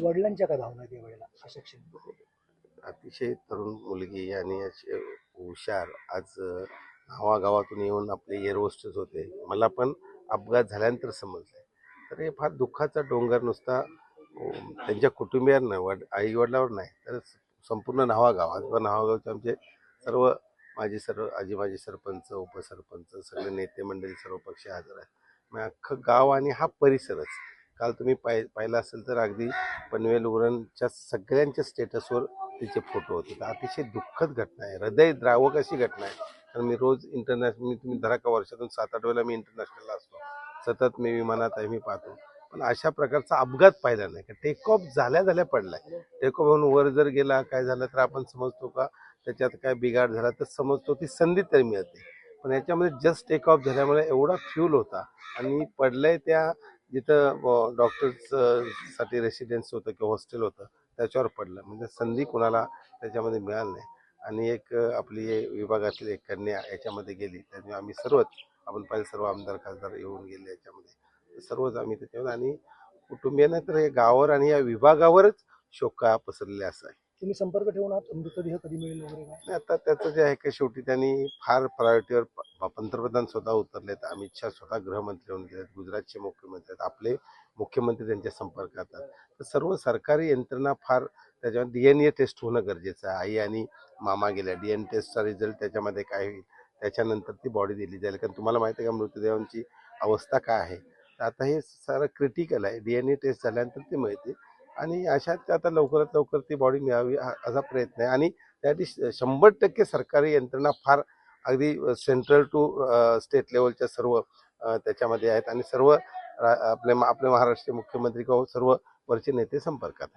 वडिलांच्या का भावना त्यावेळेला अशा क्षणी? अतिशय तरुण मुलगी आणि असे हुशार आज गावागावातून येऊन आपले एअर होस्टेस होते. मला पण अपघात झाल्यानंतर समजलं. तर हे फार दुःखाचा डोंगर नुसता त्यांच्या कुटुंबियांना आई वडिलांवर नाही तर संपूर्ण नावागाव आजोबा नावागावचे आमचे सर्व माजी सरपंच उपसरपंच सगळे नेते मंडळी सर्व पक्ष हजर आहेत. मग अख्खं गाव आणि हा परिसरच काल तुम्ही पाहिला असेल तर अगदी पनवेल उरणच्या सगळ्यांच्या स्टेटसवर तिचे फोटो होते. तर अतिशय दुःखद घटना आहे, हृदयद्रावक अशी घटना आहे. कारण मी रोज इंटरनॅशनल तुम्ही धरा का वर्षातून 7-8 वेळेला मी इंटरनॅशनलला असतो. सतत मी विमानात आहे, मी पाहतो. पण अशा प्रकारचा अपघात पाहिला नाही. टेक ऑफ झाल्या पडलाय. टेक ऑफ होऊन वर जर गेला काय झालं तर आपण समजतो का त्याच्यात काय बिघाड झाला तर समजतो ती संधी तरी मिळते. पण याच्यामध्ये जस्ट टेक ऑफ झाल्यामुळे एवढा फ्यूल होता आणि पडलंय त्या जिथं डॉक्टर्स साठी रेसिडेन्स होतं किंवा हॉस्टेल होतं त्याच्यावर पडलं. म्हणजे संधी कुणाला त्याच्यामध्ये मिळाली नाही. आणि एक आपली विभागातली एक कन्या याच्यामध्ये गेली. त्यामुळे आम्ही सर्वच आपण पाहिजे सर्व आमदार खासदार येऊन गेले याच्यामध्ये. सर्वच आम्ही त्याच्यावर आणि कुटुंबियांना तर या गावावर आणि या विभागावरच शोक पसरलेला असा आहे. तुम्ही संपर्क ठेवून आहात मृतदेह कधी मिळेल वगैरे काय? नाही, आता त्याचं जे आहे की शेवटी त्यांनी फार प्रायोरिटीवर पंतप्रधान स्वतः उतरलेत, अमित शहा स्वतः गृहमंत्री होऊन गेलेत, गुजरातचे मुख्यमंत्री आहेत, आपले मुख्यमंत्री त्यांच्या संपर्कात आहेत. तर सर्व सरकारी यंत्रणा फार त्याच्यावर DNA टेस्ट होणं गरजेचं आहे. आई आणि मामा गेल्या, DNA टेस्टचा रिझल्ट त्याच्यामध्ये काय होईल त्याच्यानंतर ती बॉडी दिली जाईल. कारण तुम्हाला माहिती आहे का मृतदेहांची अवस्था काय आहे. तर आता हे सारं क्रिटिकल आहे. DNA टेस्ट झाल्यानंतर ती मिळते आणि अशात आता लवकरात लवकर ती बॉडी मिळावी असा प्रयत्न आहे. आणि त्यासाठी 100% सरकारी यंत्रणा फार अगदी सेंट्रल टू स्टेट लेवलच्या सर्व त्याच्यामध्ये आहेत आणि सर्व आपले महाराष्ट्रीय मुख्यमंत्री किंवा सर्व वरचे नेते संपर्कात आहेत.